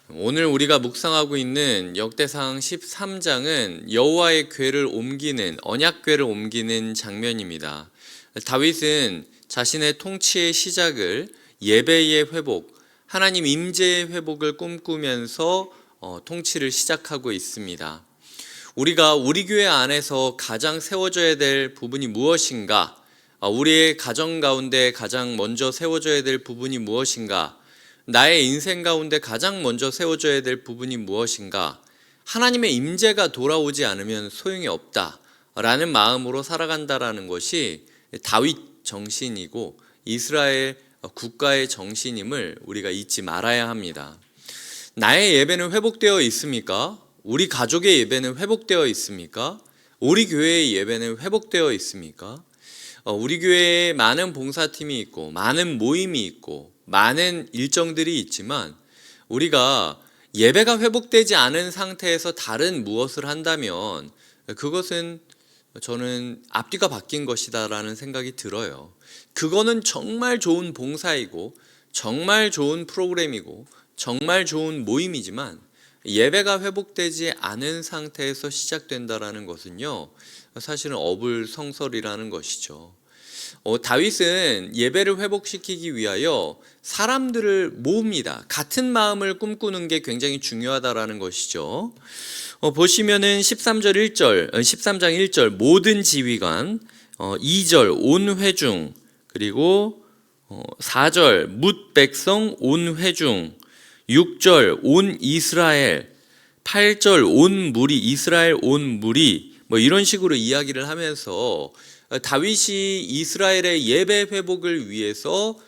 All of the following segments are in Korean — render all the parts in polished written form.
오늘 우리가 묵상하고 있는 역대상 13장은 여호와의 궤를 옮기는 언약궤를 옮기는 장면입니다. 다윗은 자신의 통치의 시작을 예배의 회복, 하나님 임재의 회복을 꿈꾸면서 통치를 시작하고 있습니다. 우리가 우리 교회 안에서 가장 세워져야 될 부분이 무엇인가? 우리의 가정 가운데 가장 먼저 세워져야 될 부분이 무엇인가? 나의 인생 가운데 가장 먼저 세워져야 될 부분이 무엇인가? 하나님의 임재가 돌아오지 않으면 소용이 없다라는 마음으로 살아간다라는 것이 다윗 정신이고 이스라엘 국가의 정신임을 우리가 잊지 말아야 합니다. 나의 예배는 회복되어 있습니까? 우리 가족의 예배는 회복되어 있습니까? 우리 교회의 예배는 회복되어 있습니까? 우리 교회에 많은 봉사팀이 있고 많은 모임이 있고 많은 일정들이 있지만 우리가 예배가 회복되지 않은 상태에서 다른 무엇을 한다면 그것은 저는 앞뒤가 바뀐 것이다라는 생각이 들어요. 그거는 정말 좋은 봉사이고 정말 좋은 프로그램이고 정말 좋은 모임이지만 예배가 회복되지 않은 상태에서 시작된다라는 것은요, 사실은 어불성설이라는 것이죠. 다윗은 예배를 회복시키기 위하여 사람들을 모읍니다. 같은 마음을 꿈꾸는 게 굉장히 중요하다라는 것이죠. 보시면은 13장 1절 모든 지휘관, 2절 온 회중, 그리고 4절 뭇 백성 온 회중, 6절 온 이스라엘, 8절 온 무리, 이스라엘 온 무리, 이런 식으로 이야기를 하면서 다윗이 이스라엘의 예배 회복을 위해서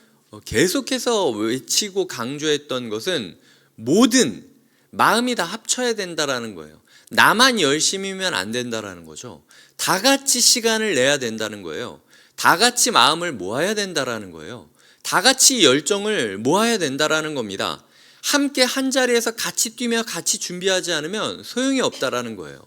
계속해서 외치고 강조했던 것은 모든 마음이 다 합쳐야 된다라는 거예요. 나만 열심히면 안 된다라는 거죠. 다 같이 시간을 내야 된다는 거예요. 다 같이 마음을 모아야 된다라는 거예요. 다 같이 열정을 모아야 된다라는 겁니다. 함께 한 자리에서 같이 뛰며 같이 준비하지 않으면 소용이 없다라는 거예요.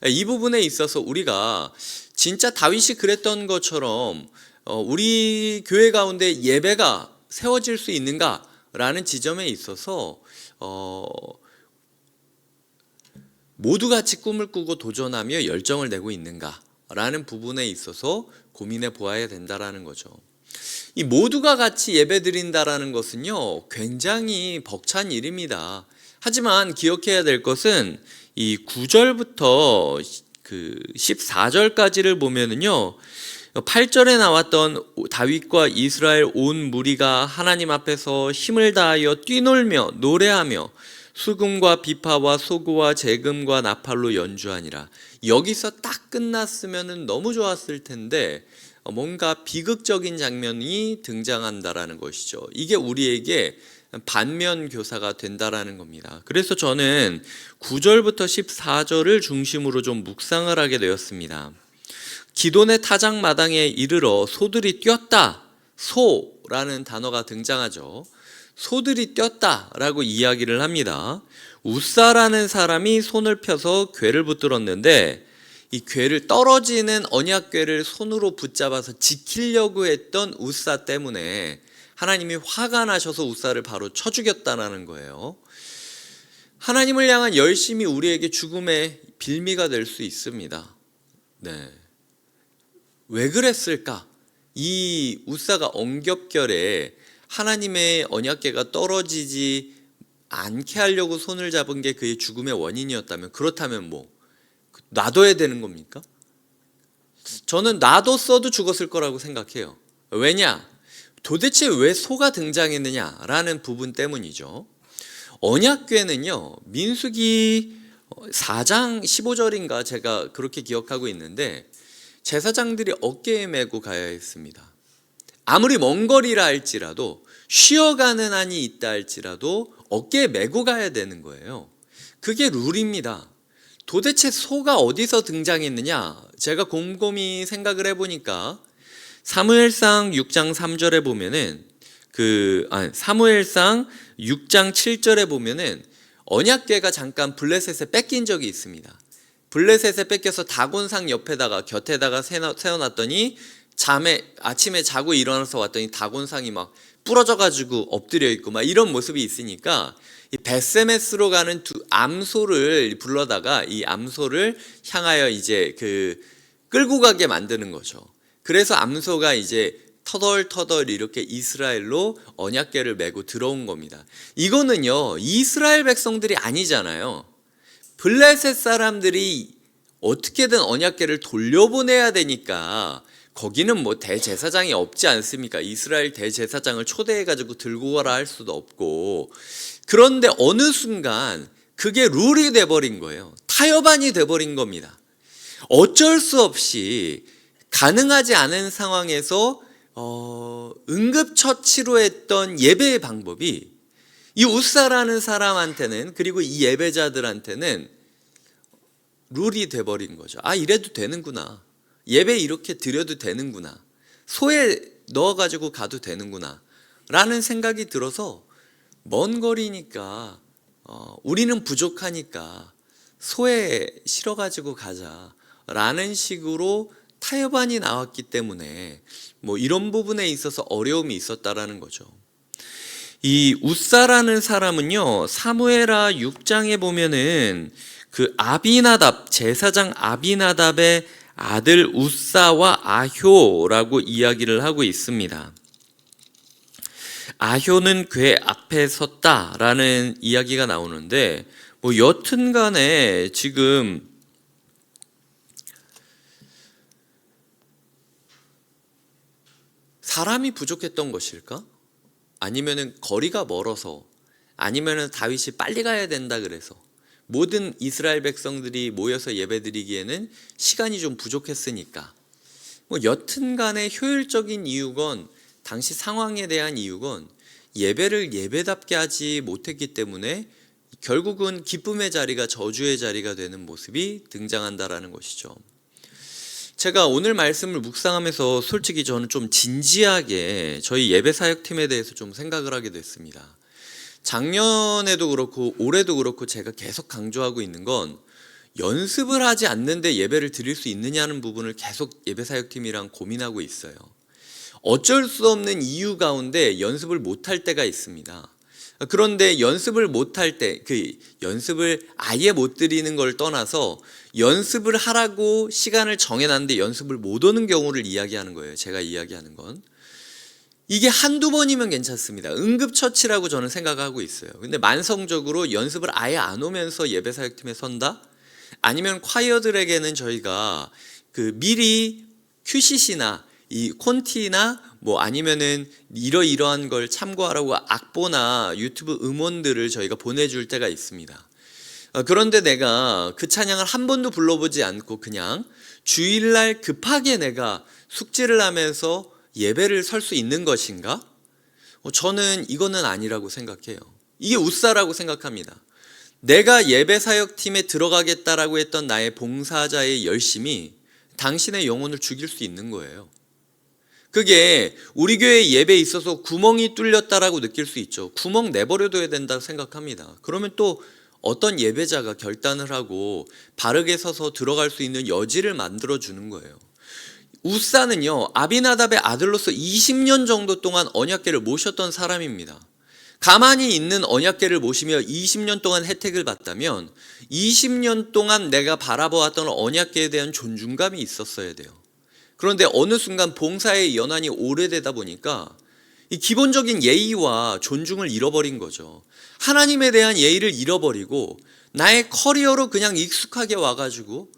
이 부분에 있어서 우리가 진짜 다윗이 그랬던 것처럼 우리 교회 가운데 예배가 세워질 수 있는가라는 지점에 있어서 모두 같이 꿈을 꾸고 도전하며 열정을 내고 있는가라는 부분에 있어서 고민해 보아야 된다라는 거죠. 이 모두가 같이 예배 드린다라는 것은요, 굉장히 벅찬 일입니다. 하지만 기억해야 될 것은 이 9절부터 14절까지를 보면은요, 8절에 나왔던 다윗과 이스라엘 온 무리가 하나님 앞에서 힘을 다하여 뛰놀며 노래하며 수금과 비파와 소고와 재금과 나팔로 연주하니라. 여기서 딱 끝났으면 너무 좋았을 텐데 뭔가 비극적인 장면이 등장한다라는 것이죠. 이게 우리에게 반면 교사가 된다라는 겁니다. 그래서 저는 9절부터 14절을 중심으로 좀 묵상을 하게 되었습니다. 기돈의 타작마당에 이르러 소들이 뛰었다. 소라는 단어가 등장하죠. 소들이 뛰었다라고 이야기를 합니다. 우사라는 사람이 손을 펴서 궤를 붙들었는데 이 궤를 떨어지는 언약궤를 손으로 붙잡아서 지키려고 했던 우사 때문에 하나님이 화가 나셔서 우사를 바로 쳐 죽였다는 거예요. 하나님을 향한 열심이 우리에게 죽음의 빌미가 될 수 있습니다. 네. 왜 그랬을까? 이 우사가 엉겹결에 하나님의 언약궤가 떨어지지 않게 하려고 손을 잡은 게 그의 죽음의 원인이었다면, 그렇다면 놔둬야 되는 겁니까? 저는 놔뒀어도 죽었을 거라고 생각해요. 왜냐? 도대체 왜 소가 등장했느냐라는 부분 때문이죠. 언약궤는요, 민수기 4장 15절인가 제가 그렇게 기억하고 있는데 제사장들이 어깨에 메고 가야 했습니다. 아무리 먼 거리라 할지라도 쉬어가는 한이 있다 할지라도 어깨에 메고 가야 되는 거예요. 그게 룰입니다. 도대체 소가 어디서 등장했느냐? 제가 곰곰이 생각을 해보니까 사무엘상 6장 3절에 보면은 사무엘상 6장 7절에 보면은 언약궤가 잠깐 블레셋에 뺏긴 적이 있습니다. 블레셋에 뺏겨서 다곤상 옆에다가 곁에다가 세워놨더니 아침에 자고 일어나서 왔더니 다곤상이 막 부러져가지고 엎드려 있고 막 이런 모습이 있으니까 이 벳세메스로 가는 두 암소를 불러다가 이 암소를 향하여 이제 끌고 가게 만드는 거죠. 그래서 암소가 이제 터덜터덜 이렇게 이스라엘로 언약궤를 메고 들어온 겁니다. 이거는요, 이스라엘 백성들이 아니잖아요. 블레셋 사람들이 어떻게든 언약궤를 돌려보내야 되니까 거기는 뭐 대제사장이 없지 않습니까? 이스라엘 대제사장을 초대해가지고 들고 가라 할 수도 없고. 그런데 어느 순간 그게 룰이 돼버린 거예요. 타협안이 돼버린 겁니다. 어쩔 수 없이 가능하지 않은 상황에서 응급처치로 했던 예배의 방법이 이 웃사라는 사람한테는, 그리고 이 예배자들한테는 룰이 돼버린 거죠. 아, 이래도 되는구나. 예배 이렇게 드려도 되는구나. 소에 넣어가지고 가도 되는구나 라는 생각이 들어서, 먼 거리니까 우리는 부족하니까 소에 실어가지고 가자 라는 식으로 타협안이 나왔기 때문에 뭐 이런 부분에 있어서 어려움이 있었다라는 거죠. 이 웃사라는 사람은요, 사무엘하 6장에 보면은 그 아비나답, 제사장 아비나답의 아들 웃사와 아효라고 이야기를 하고 있습니다. 아효는 궤 앞에 섰다라는 이야기가 나오는데, 뭐 여튼간에 지금 사람이 부족했던 것일까? 아니면은 거리가 멀어서, 아니면은 다윗이 빨리 가야 된다 그래서 모든 이스라엘 백성들이 모여서 예배드리기에는 시간이 좀 부족했으니까, 뭐 여튼간에 효율적인 이유건 당시 상황에 대한 이유건 예배를 예배답게 하지 못했기 때문에 결국은 기쁨의 자리가 저주의 자리가 되는 모습이 등장한다라는 것이죠. 제가 오늘 말씀을 묵상하면서 솔직히 저는 좀 진지하게 저희 예배사역팀에 대해서 좀 생각을 하게 됐습니다. 작년에도 그렇고 올해도 그렇고 제가 계속 강조하고 있는 건, 연습을 하지 않는데 예배를 드릴 수 있느냐는 부분을 계속 예배사역팀이랑 고민하고 있어요. 어쩔 수 없는 이유 가운데 연습을 못할 때가 있습니다. 그런데 연습을 못할 때, 연습을 아예 못 드리는 걸 떠나서 연습을 하라고 시간을 정해놨는데 연습을 못 오는 경우를 이야기하는 거예요. 제가 이야기하는 건. 이게 한두 번이면 괜찮습니다. 응급처치라고 저는 생각하고 있어요. 근데 만성적으로 연습을 아예 안 오면서 예배사역팀에 선다? 아니면 콰이어들에게는 저희가 미리 QCC나 이 콘티나 뭐 아니면은 이러이러한 걸 참고하라고 악보나 유튜브 음원들을 저희가 보내줄 때가 있습니다. 그런데 내가 그 찬양을 한 번도 불러보지 않고 그냥 주일날 급하게 내가 숙제를 하면서 예배를 설 수 있는 것인가? 저는 이거는 아니라고 생각해요. 이게 웃사라고 생각합니다. 내가 예배사역팀에 들어가겠다라고 했던 나의 봉사자의 열심이 당신의 영혼을 죽일 수 있는 거예요. 그게 우리 교회 예배에 있어서 구멍이 뚫렸다라고 느낄 수 있죠. 구멍 내버려둬야 된다고 생각합니다. 그러면 또 어떤 예배자가 결단을 하고 바르게 서서 들어갈 수 있는 여지를 만들어주는 거예요. 웃사는요, 아비나답의 아들로서 20년 정도 동안 언약궤를 모셨던 사람입니다. 가만히 있는 언약궤를 모시며 20년 동안 혜택을 받다면 20년 동안 내가 바라보았던 언약궤에 대한 존중감이 있었어야 돼요. 그런데 어느 순간 봉사의 연한이 오래되다 보니까 이 기본적인 예의와 존중을 잃어버린 거죠. 하나님에 대한 예의를 잃어버리고 나의 커리어로 그냥 익숙하게 와가지고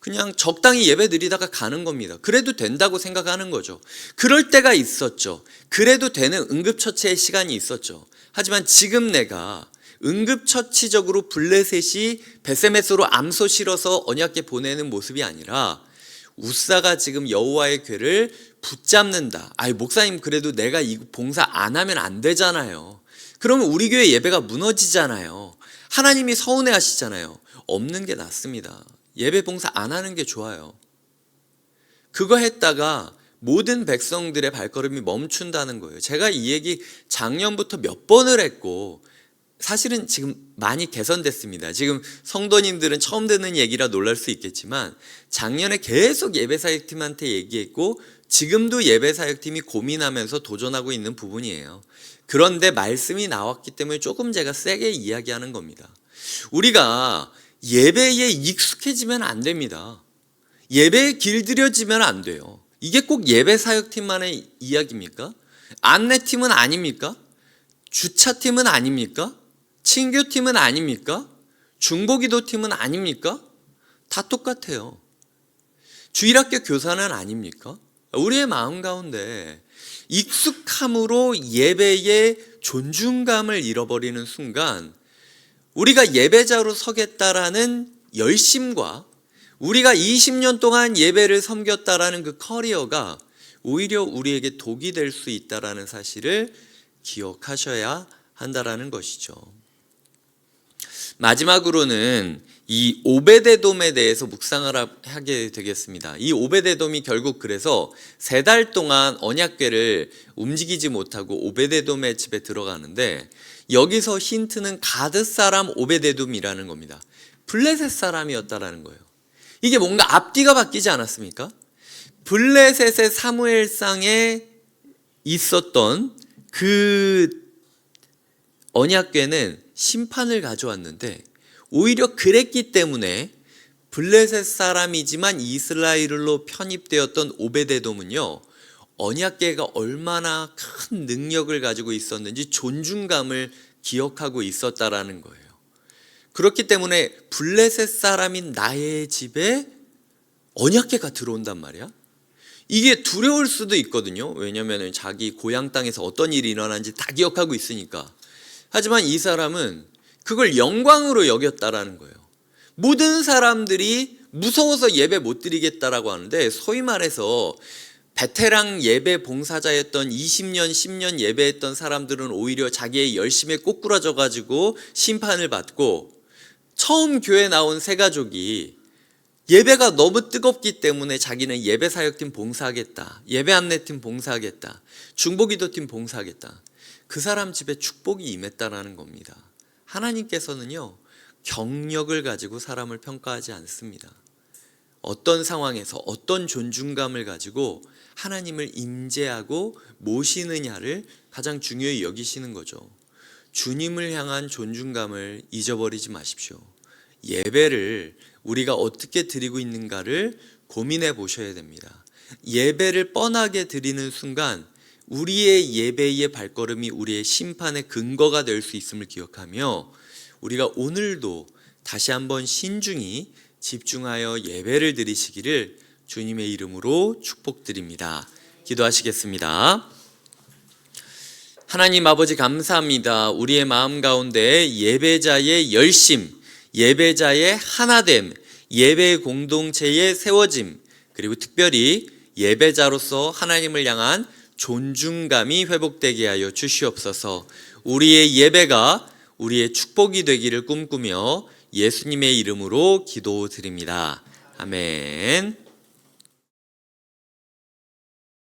그냥 적당히 예배 드리다가 가는 겁니다. 그래도 된다고 생각하는 거죠. 그럴 때가 있었죠. 그래도 되는 응급처치의 시간이 있었죠. 하지만 지금 내가 응급처치적으로 블레셋이 벳세메스로 암소 실어서 언약궤 보내는 모습이 아니라 웃사가 지금 여호와의 궤를 붙잡는다. 아이, 목사님, 그래도 내가 이 봉사 안 하면 안 되잖아요. 그러면 우리 교회 예배가 무너지잖아요. 하나님이 서운해 하시잖아요. 없는 게 낫습니다. 예배 봉사 안 하는 게 좋아요. 그거 했다가 모든 백성들의 발걸음이 멈춘다는 거예요. 제가 이 얘기 작년부터 몇 번을 했고 사실은 지금 많이 개선됐습니다. 지금 성도님들은 처음 듣는 얘기라 놀랄 수 있겠지만 작년에 계속 예배사역팀한테 얘기했고 지금도 예배사역팀이 고민하면서 도전하고 있는 부분이에요. 그런데 말씀이 나왔기 때문에 조금 제가 세게 이야기하는 겁니다. 우리가 예배에 익숙해지면 안 됩니다. 예배에 길들여지면 안 돼요. 이게 꼭 예배사역팀만의 이야기입니까? 안내팀은 아닙니까? 주차팀은 아닙니까? 친교팀은 아닙니까? 중보기도팀은 아닙니까? 다 똑같아요. 주일학교 교사는 아닙니까? 우리의 마음 가운데 익숙함으로 예배의 존중감을 잃어버리는 순간 우리가 예배자로 서겠다라는 열심과 우리가 20년 동안 예배를 섬겼다라는 그 커리어가 오히려 우리에게 독이 될 수 있다라는 사실을 기억하셔야 한다라는 것이죠. 마지막으로는 이 오베데돔에 대해서 묵상을 하게 되겠습니다. 이 오베데돔이 결국 그래서 3달 동안 언약궤를 움직이지 못하고 오베데돔의 집에 들어가는데 여기서 힌트는 가드 사람 오베데돔이라는 겁니다. 블레셋 사람이었다라는 거예요. 이게 뭔가 앞뒤가 바뀌지 않았습니까? 블레셋의 사무엘상에 있었던 그 언약궤는 심판을 가져왔는데 오히려 그랬기 때문에 블레셋 사람이지만 이스라엘로 편입되었던 오베데돔은요 언약궤가 얼마나 큰 능력을 가지고 있었는지 존중감을 기억하고 있었다라는 거예요. 그렇기 때문에 블레셋 사람인 나의 집에 언약궤가 들어온단 말이야. 이게 두려울 수도 있거든요. 왜냐하면 자기 고향 땅에서 어떤 일이 일어난지 다 기억하고 있으니까. 하지만 이 사람은 그걸 영광으로 여겼다라는 거예요. 모든 사람들이 무서워서 예배 못 드리겠다라고 하는데 소위 말해서 베테랑 예배 봉사자였던 20년, 10년 예배했던 사람들은 오히려 자기의 열심에 꼬꾸라져 가지고 심판을 받고 처음 교회 나온 새 가족이 예배가 너무 뜨겁기 때문에 자기는 예배 사역팀 봉사하겠다, 예배 안내팀 봉사하겠다, 중보기도팀 봉사하겠다. 그 사람 집에 축복이 임했다라는 겁니다. 하나님께서는요 경력을 가지고 사람을 평가하지 않습니다. 어떤 상황에서 어떤 존중감을 가지고 하나님을 임재하고 모시느냐를 가장 중요히 여기시는 거죠. 주님을 향한 존중감을 잊어버리지 마십시오. 예배를 우리가 어떻게 드리고 있는가를 고민해 보셔야 됩니다. 예배를 뻔하게 드리는 순간 우리의 예배의 발걸음이 우리의 심판의 근거가 될 수 있음을 기억하며 우리가 오늘도 다시 한번 신중히 집중하여 예배를 드리시기를 주님의 이름으로 축복드립니다. 기도하시겠습니다. 하나님 아버지 감사합니다. 우리의 마음 가운데 예배자의 열심, 예배자의 하나됨, 예배 공동체의 세워짐, 그리고 특별히 예배자로서 하나님을 향한 존중감이 회복되게 하여 주시옵소서. 우리의 예배가 우리의 축복이 되기를 꿈꾸며 예수님의 이름으로 기도드립니다. 아멘.